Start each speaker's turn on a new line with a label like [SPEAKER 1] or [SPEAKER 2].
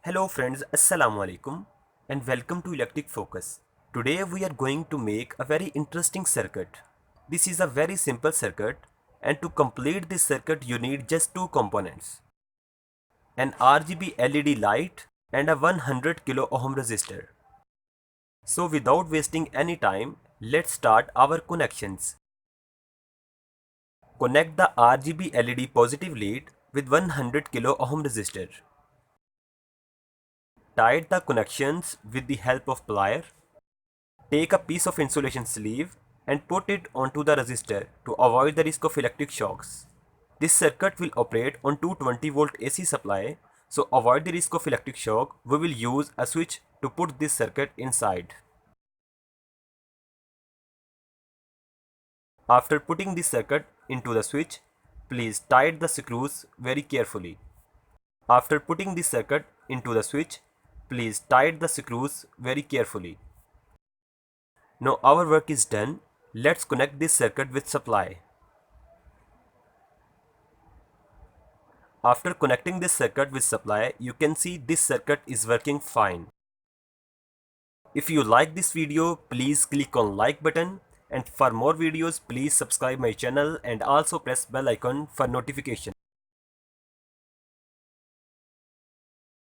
[SPEAKER 1] Hello friends, Assalamu alaikum and welcome to Electric Focus. Today we are going to make a very interesting circuit. This is a very simple circuit and to complete this circuit you need just two components. An RGB LED light and a 100 kilo ohm resistor. So without wasting any time, let's start our connections. Connect the RGB LED positive lead with 100 kilo ohm resistor. Tight the connections with the help of plier. Take a piece of insulation sleeve and put it onto the resistor to avoid the risk of electric shocks. This circuit will operate on 220 volt AC supply, so avoid the risk of electric shock, we will use a switch to put this circuit inside. After putting this circuit into the switch, please tighten the screws very carefully. After putting this circuit into the switch, please tighten the screws very carefully. Now our work is done. Let's connect this circuit with supply. After connecting this circuit with supply, you can see this circuit is working fine. If you like this video, please click on like button, and for more videos please subscribe my channel and also press bell icon for notification.